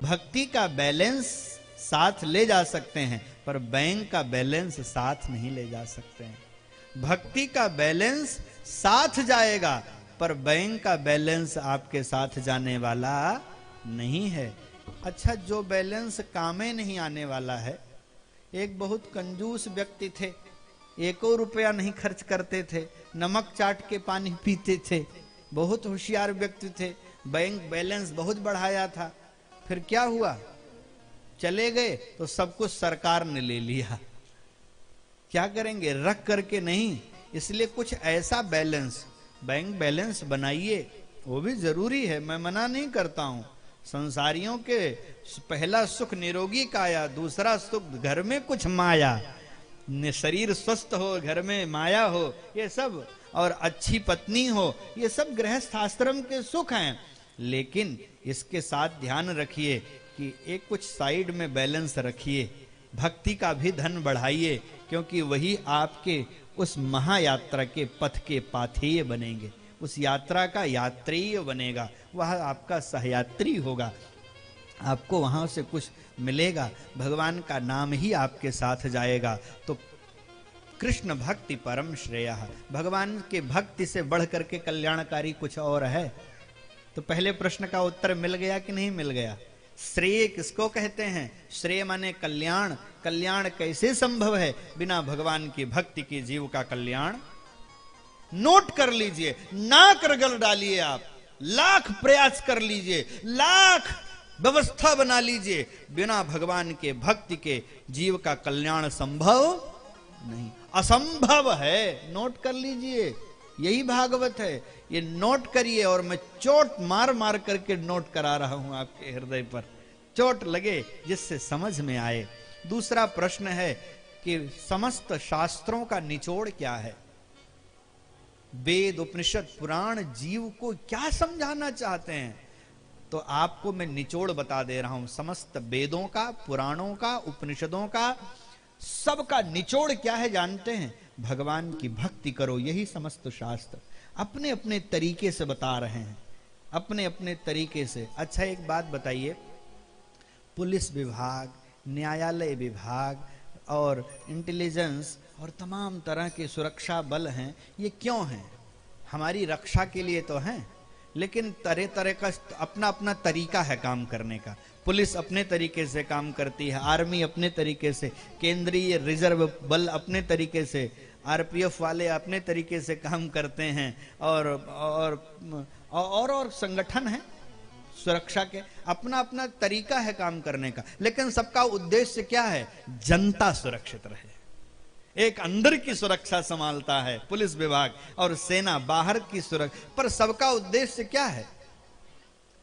भक्ति का बैलेंस साथ ले जा सकते हैं, पर बैंक का बैलेंस साथ नहीं ले जा सकते हैं। भक्ति का बैलेंस साथ जाएगा, पर बैंक का बैलेंस आपके साथ जाने वाला नहीं है। अच्छा, जो बैलेंस कामे नहीं आने वाला है, एक बहुत कंजूस व्यक्ति थे, 1 रुपया नहीं खर्च करते थे, नमक चाट के पानी पीते थे, बहुत होशियार व्यक्ति थे, बैंक बैलेंस बहुत बढ़ाया था। फिर क्या हुआ? चले गए तो सब कुछ सरकार ने ले लिया। क्या करेंगे? रख करके नहीं। इसलिए कुछ ऐसा बैलेंस, बैंक बैलेंस बनाइए, वो भी जरूरी है, मैं मना नहीं करता हूं। संसारियों के पहला सुख निरोगी काया, दूसरा सुख घर में कुछ माया, शरीर स्वस्थ हो, घर में माया हो, ये सब, और अच्छी पत्नी हो, ये सब गृहस्थ आश्रम के सुख हैं। लेकिन इसके साथ ध्यान रखिए कि एक कुछ साइड में बैलेंस रखिए। भक्ति का भी धन बढ़ाइए, क्योंकि वही आपके उस महायात्रा के पथ के पाथेय बनेंगे, उस यात्रा का यात्रेय बनेगा, वह आपका सहयात्री होगा, आपको वहां से कुछ मिलेगा, भगवान का नाम ही आपके साथ जाएगा। तो कृष्ण भक्ति परम श्रेय, भगवान के भक्ति से बढ़ करके कल्याणकारी कुछ और है? तो पहले प्रश्न का उत्तर मिल गया कि नहीं मिल गया? श्रेय किसको कहते हैं? श्रेय माने कल्याण। कल्याण कैसे संभव है? बिना भगवान की भक्ति के जीव का कल्याण। नोट कर लीजिए, नाक रगड़ डालिए, आप लाख प्रयास कर लीजिए, लाख व्यवस्था बना लीजिए, बिना भगवान के भक्ति के जीव का कल्याण संभव नहीं, असंभव है। नोट कर लीजिए, यही भागवत है। ये नोट करिए, और मैं चोट मार मार करके नोट करा रहा हूं आपके हृदय पर, चोट लगे जिससे समझ में आए। दूसरा प्रश्न है कि समस्त शास्त्रों का निचोड़ क्या है? वेद, उपनिषद, पुराण जीव को क्या समझाना चाहते हैं? तो आपको मैं निचोड़ बता दे रहा हूं। समस्त वेदों का, पुराणों का, उपनिषदों का, सबका निचोड़ क्या है जानते हैं? भगवान की भक्ति करो, यही समस्त शास्त्र अपने अपने तरीके से बता रहे हैं, अपने अपने तरीके से। अच्छा, एक बात बताइए, पुलिस विभाग, न्यायालय विभाग और इंटेलिजेंस और तमाम तरह के सुरक्षा बल हैं, ये क्यों हैं? हमारी रक्षा के लिए तो हैं, लेकिन तरह तरह का अपना अपना तरीका है काम करने का। पुलिस अपने तरीके से काम करती है, आर्मी अपने तरीके से, केंद्रीय रिजर्व बल अपने तरीके से, आरपीएफ वाले अपने तरीके से काम करते हैं, और संगठन है सुरक्षा के, अपना अपना तरीका है काम करने का। लेकिन सबका उद्देश्य क्या है? जनता सुरक्षित रहे। एक अंदर की सुरक्षा संभालता है पुलिस विभाग, और सेना बाहर की सुरक्षा, पर सबका उद्देश्य क्या है?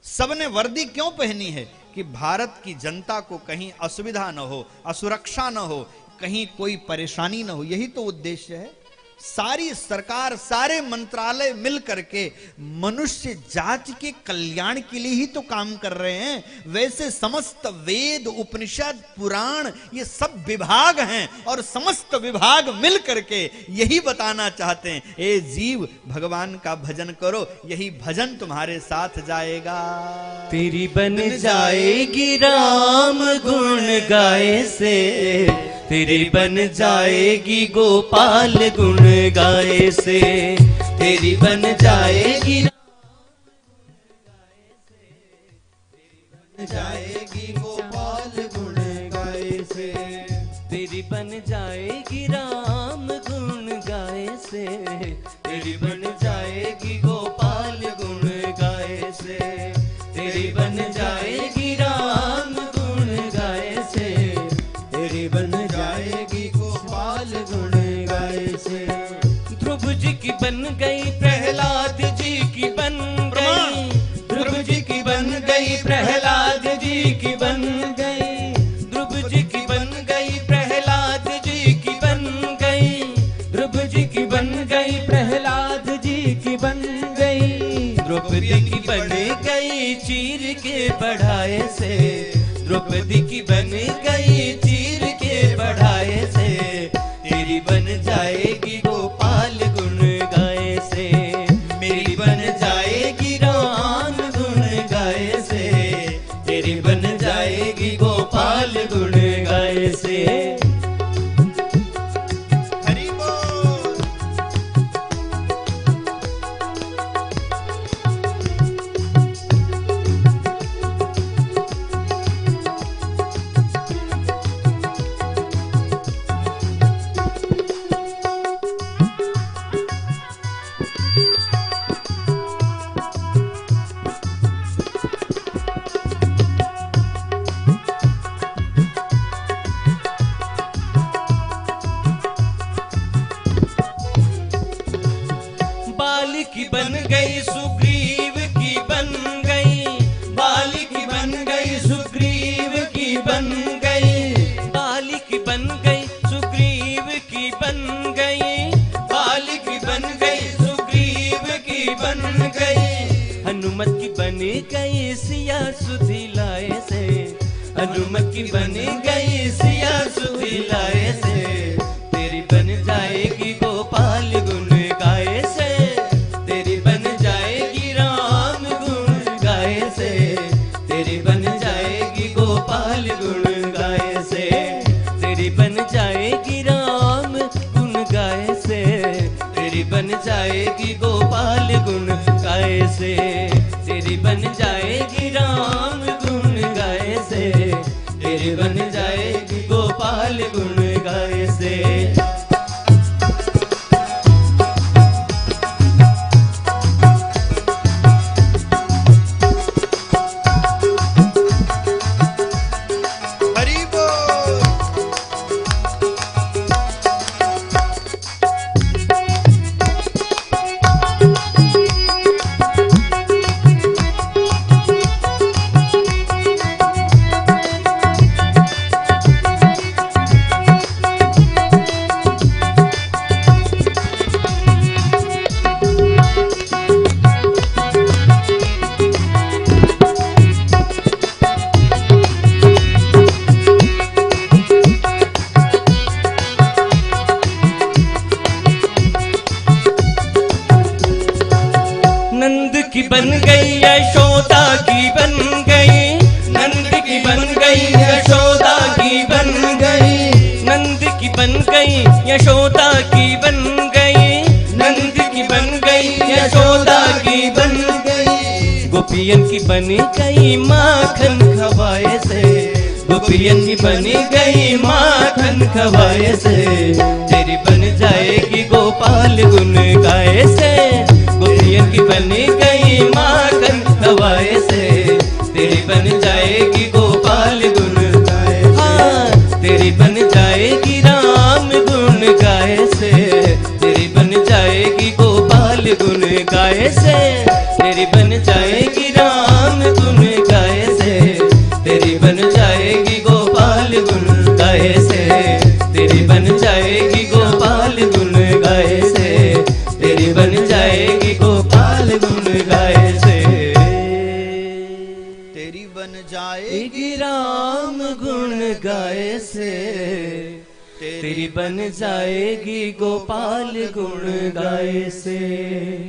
सबने वर्दी क्यों पहनी है? कि भारत की जनता को कहीं असुविधा न हो, असुरक्षा न हो, कहीं कोई परेशानी न हो, यही तो उद्देश्य है। सारी सरकार, सारे मंत्रालय मिल करके मनुष्य जाति के कल्याण के लिए ही तो काम कर रहे हैं। वैसे समस्त वेद, उपनिषद, पुराण, ये सब विभाग हैं, और समस्त विभाग मिल करके यही बताना चाहते हैं, ए जीव, भगवान का भजन करो, यही भजन तुम्हारे साथ जाएगा। तेरी बन जाएगी राम गुण गाए से, तेरी बन जाएगी गोपाल गुण गाए से, तेरी बन जाएगी जाएगी गोपाल गुण गाए से, तेरी बन जाएगी राम गुण गाए से, तेरी बन जाएगी गोपाल गुण गाए से, तेरी बन जाएगी राम गुण गाए से, तेरी बन जाएगी गोपाल गुण गाए से। ध्रुव जी की बन गई, प्रहलाद जी की बन गई, ध्रुव जी की बन गई, प्रहलाद जी की बन गई, ध्रुव जी की बन गई, प्रहलाद जी की बन गई, ध्रुव जी की बन गई, प्रहलाद जी की बन गई, द्रौपदी की बन गई चीर के बढ़ाए से, द्रौपदी की बन गई चीर के बढ़ाए से, तेरी बन जाएगी गोपाल गुण गाए से, मेरी बन जाएगी राम गुण गाए से, तेरी बन जाएगी गई सुग्रीव की बन गई, बाली की बन गई सुग्रीव की बन गई, बाली की बन गई सुग्रीव की बन गई, बाली की बन गई सुग्रीव की बन गई। हनुमत की बन गई सिया सुधी लाए से, हनुमत की बन गई सिया सुधी लाए से, तेरी बन जाएगी गोपाल गुण गाए से, तेरी बन जाएगी राम गुण गाए से, तेरी बन जाएगी गोपाल गुण गाए से, तेरी बन जाएगी राम गुण गाए से, तेरी बन जाएगी गोपाल गुण गाए से, तेरी बन जाएगी राम गुण गाए से, तेरी बन जाएगी गोपाल गुण गाए से। हरि बोल। नंद की बन गई यशोदा की बन गई, नंद की बन गई यशोदा की बन गई, नंद की बन गई यशोदा की बन गई, नंद की बन गई यशोदा की बन गई। गोपियन की बन गई माखन खवाए से, गोपियन की बन गई माखन खवाए से, तेरी बन जाएगी गोपाल गुण गाए से, गोपियन की बन गई माखन खवाए से, तेरी बन जाएगी गोपाल गुण गाए, हाँ तेरी बन जाएगी राम गुण गाए से, तेरी बन जाएगी गोपाल गुण गाए से, तेरी बन जाएगी राम गुण गाए से, तेरी बन जाएगी गोपाल गुण गाए से, तेरी बन जाएगी गोपाल गुण गाए से, तेरी बन जाएगी गोपाल गुण गाए से, तेरी बन जाएगी राम गुण गाए से, तेरी बन जाएगी गोपाल गुण गाए से।